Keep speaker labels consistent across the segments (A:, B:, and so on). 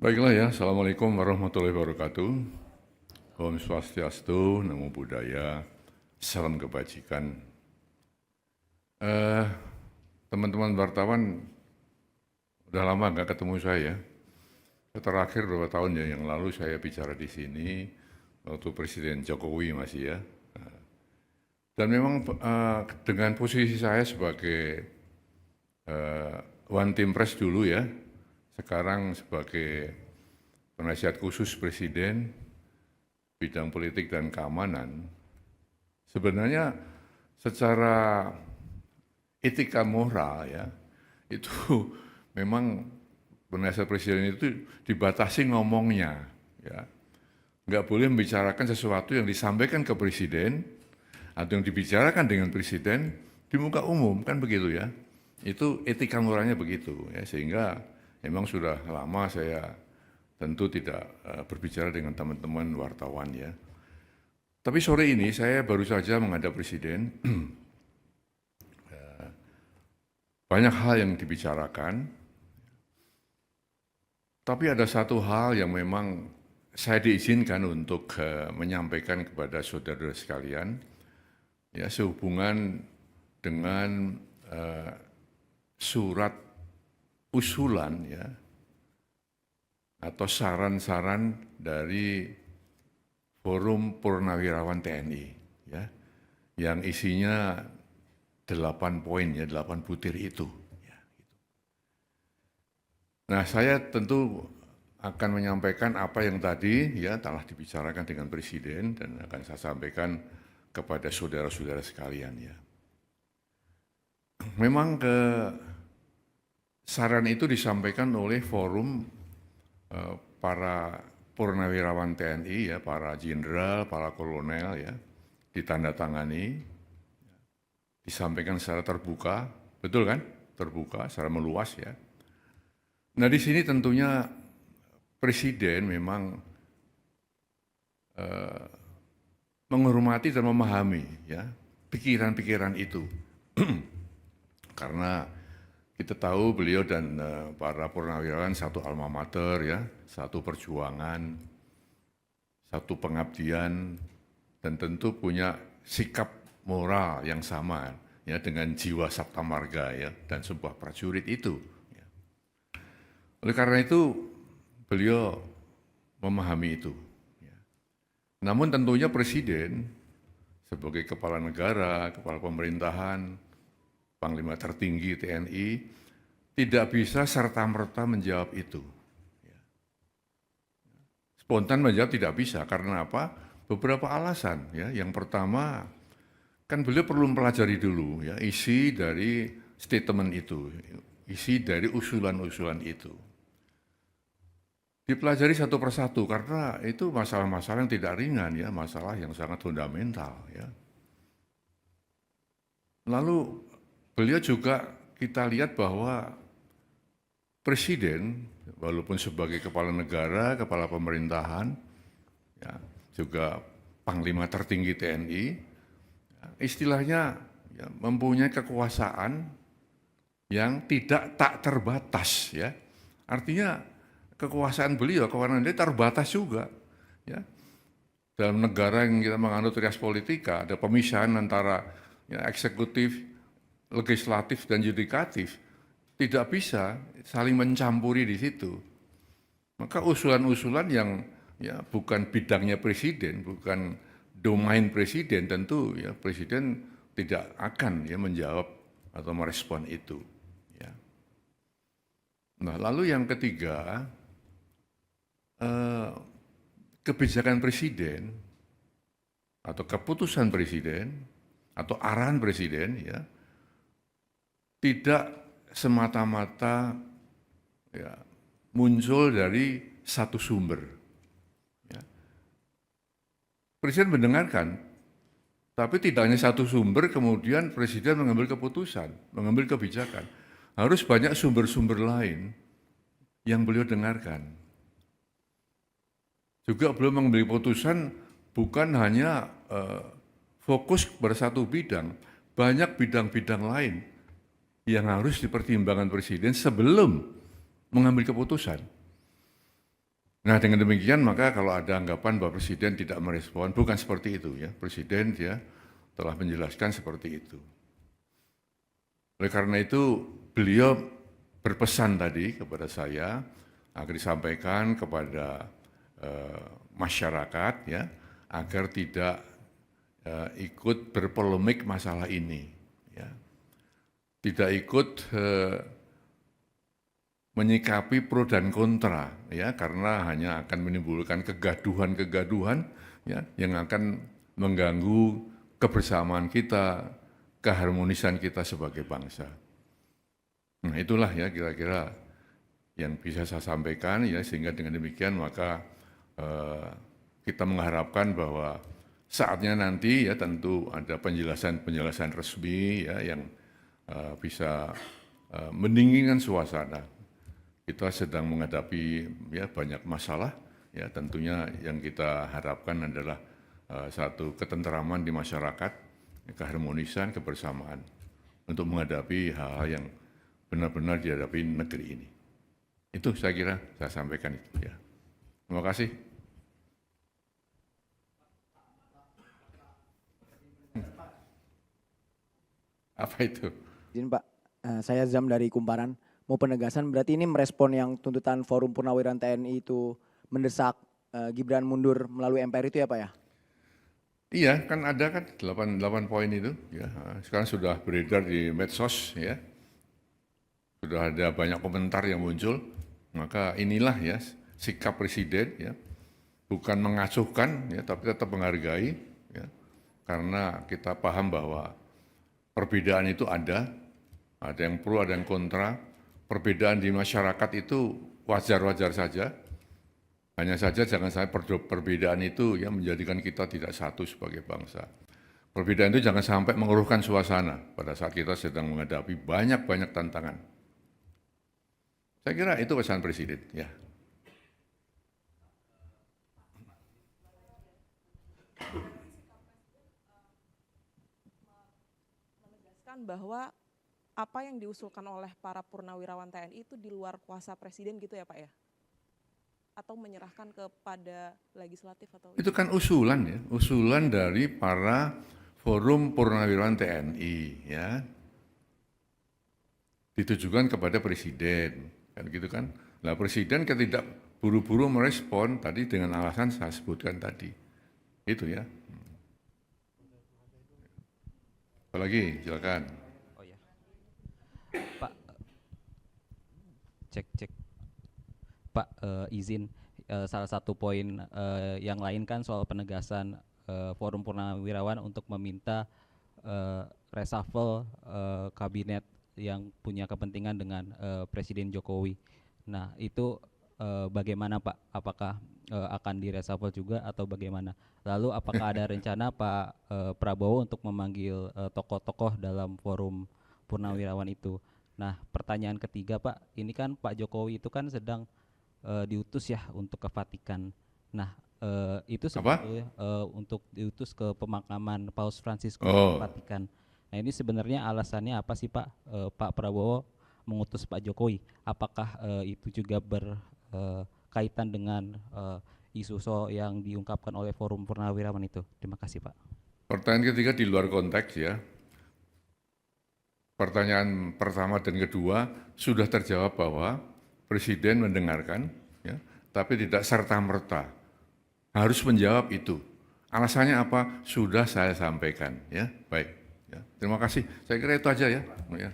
A: Baiklah ya, Assalamualaikum warahmatullahi wabarakatuh. Om Swastiastu, Namo Buddhaya, salam kebajikan. Eh, Teman-teman wartawan, udah lama nggak ketemu saya. Terakhir beberapa tahun ya yang lalu saya bicara di sini, waktu Presiden Jokowi masih ya. Dan memang dengan posisi saya sebagai One Team Press dulu ya, sekarang sebagai penasihat khusus Presiden, bidang politik dan keamanan, sebenarnya secara etika moral ya, itu memang penasihat presiden itu dibatasi ngomongnya, ya. Nggak boleh membicarakan sesuatu yang disampaikan ke presiden atau yang dibicarakan dengan presiden di muka umum, kan begitu ya. Itu etika moralnya begitu ya, sehingga memang sudah lama saya tentu tidak berbicara dengan teman-teman wartawan ya. Tapi sore ini saya baru saja menghadap presiden. Banyak hal yang dibicarakan, tapi ada satu hal yang memang saya diizinkan untuk menyampaikan kepada saudara sekalian, ya, sehubungan dengan surat usulan ya, atau saran-saran dari Forum Purnawirawan TNI, ya, yang isinya 8 poin ya, 8 butir itu. Ya, gitu. Nah, saya tentu akan menyampaikan apa yang tadi ya telah dibicarakan dengan Presiden dan akan saya sampaikan kepada saudara-saudara sekalian ya. Memang saran itu disampaikan oleh Forum para Purnawirawan TNI ya, para jenderal, para kolonel ya, ditandatangani, disampaikan secara terbuka, betul kan? Terbuka, secara meluas ya. Nah di sini tentunya Presiden memang menghormati dan memahami ya pikiran-pikiran itu, karena kita tahu beliau dan para purnawirawan satu alma mater ya, satu perjuangan, satu pengabdian, dan tentu punya sikap moral yang sama ya dengan jiwa sabta marga ya dan sebuah prajurit itu. Ya. Oleh karena itu beliau memahami itu. Ya. Namun tentunya Presiden sebagai kepala negara, kepala pemerintahan, Panglima tertinggi TNI tidak bisa serta-merta menjawab itu. Ya. Spontan menjawab tidak bisa, karena apa? Beberapa alasan ya. Yang pertama, kan beliau perlu mempelajari dulu ya isi dari statement itu, isi dari usulan-usulan itu. Dipelajari satu persatu karena itu masalah-masalah yang tidak ringan ya, masalah yang sangat fundamental ya. Lalu beliau juga kita lihat bahwa Presiden walaupun sebagai kepala negara, kepala pemerintahan, ya, juga Panglima tertinggi TNI, istilahnya ya, mempunyai kekuasaan yang tidak tak terbatas ya. Artinya kekuasaan beliau, kewenangan dia terbatas juga ya. Dalam negara yang kita menganut res politika ada pemisahan antara ya, eksekutif, legislatif dan yudikatif. Tidak bisa saling mencampuri di situ. Maka usulan-usulan yang ya bukan bidangnya presiden, bukan domain presiden, tentu ya presiden tidak akan ya menjawab atau merespon itu. Ya. Nah, lalu yang ketiga, kebijakan presiden atau keputusan presiden atau arahan presiden ya tidak semata-mata ya, muncul dari satu sumber. Ya. Presiden mendengarkan, tapi tidak hanya satu sumber, kemudian Presiden mengambil keputusan, mengambil kebijakan. Harus banyak sumber-sumber lain yang beliau dengarkan. Juga beliau mengambil keputusan bukan hanya fokus pada satu bidang, banyak bidang-bidang lain yang harus dipertimbangkan Presiden sebelum mengambil keputusan. Nah, dengan demikian maka kalau ada anggapan bahwa Presiden tidak merespon, bukan seperti itu ya. Presiden dia telah menjelaskan seperti itu. Oleh karena itu beliau berpesan tadi kepada saya agar disampaikan kepada masyarakat ya agar tidak ikut berpolemik masalah ini, ya. Tidak ikut menyikapi pro dan kontra, ya, karena hanya akan menimbulkan kegaduhan-kegaduhan, ya, yang akan mengganggu kebersamaan kita, keharmonisan kita sebagai bangsa. Nah, itulah ya kira-kira yang bisa saya sampaikan, ya, sehingga dengan demikian maka kita mengharapkan bahwa saatnya nanti ya tentu ada penjelasan-penjelasan resmi ya yang bisa mendinginkan suasana. Kita sedang menghadapi ya banyak masalah, ya tentunya yang kita harapkan adalah satu ketenteraman di masyarakat, keharmonisan, kebersamaan untuk menghadapi hal-hal yang benar-benar dihadapi negeri ini. Itu saya kira saya sampaikan itu ya. Terima kasih. Apa itu?
B: Izin Pak, saya Zam dari Kumparan. Mau penegasan berarti ini merespon yang tuntutan Forum Purnawirawan TNI itu mendesak Gibran mundur melalui MPR itu ya Pak ya?
A: Iya, kan ada kan 8 poin itu ya. Sekarang sudah beredar di medsos ya. Sudah ada banyak komentar yang muncul. Maka inilah ya sikap Presiden ya. Bukan mengacuhkan ya, tapi tetap menghargai ya. Karena kita paham bahwa perbedaan itu ada yang pro, ada yang kontra. Perbedaan di masyarakat itu wajar-wajar saja. Hanya saja jangan sampai perbedaan itu ya menjadikan kita tidak satu sebagai bangsa. Perbedaan itu jangan sampai mengeruhkan suasana pada saat kita sedang menghadapi banyak-banyak tantangan. Saya kira itu pesan Presiden ya.
C: Menegaskan bahwa apa yang diusulkan oleh para purnawirawan TNI itu di luar kuasa Presiden gitu ya Pak ya? Atau menyerahkan kepada legislatif atau?
A: Itu kan usulan ya, usulan dari para Forum Purnawirawan TNI ya. Ditujukan kepada Presiden, kan gitu kan. Nah, Presiden tidak buru-buru merespon tadi dengan alasan saya sebutkan tadi. Itu ya. Apalagi, silakan.
D: Oh ya, Pak, cek. Pak, izin salah satu poin yang lain kan soal penegasan Forum Purnawirawan untuk meminta reshuffle kabinet yang punya kepentingan dengan Presiden Jokowi. Nah, itu bagaimana Pak? Apakah akan direshuffle juga atau bagaimana? Lalu apakah ada rencana Pak Prabowo untuk memanggil tokoh-tokoh dalam Forum Purnawirawan itu? Nah, pertanyaan ketiga Pak, ini kan Pak Jokowi itu kan sedang diutus ya untuk ke Vatikan. Nah, itu sebetulnya untuk diutus ke pemakaman Paus Fransiskus di Vatikan. Nah, ini sebenarnya alasannya apa sih Pak? Pak Prabowo mengutus Pak Jokowi. Apakah itu juga berkaitan dengan isu yang diungkapkan oleh Forum Purnawirawan itu? Terima kasih Pak.
A: Pertanyaan ketiga di luar konteks ya. Pertanyaan pertama dan kedua sudah terjawab bahwa Presiden mendengarkan, ya, tapi tidak serta-merta harus menjawab itu. Alasannya apa? Sudah saya sampaikan. Ya, baik. Ya, terima kasih. Saya kira itu aja ya. Ya.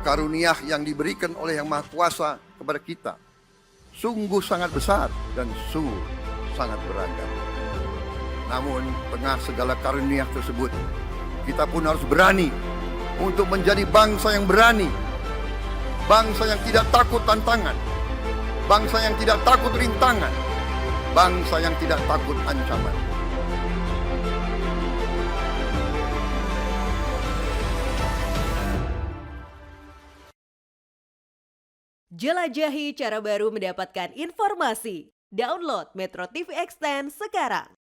E: Karunia yang diberikan oleh Yang Maha Kuasa kepada kita sungguh sangat besar dan sungguh sangat beragam. Namun, tengah segala karunia tersebut, kita pun harus berani untuk menjadi bangsa yang berani, bangsa yang tidak takut tantangan, bangsa yang tidak takut rintangan, bangsa yang tidak takut ancaman.
F: Jelajahi cara baru mendapatkan informasi. Download Metro TV Extend sekarang.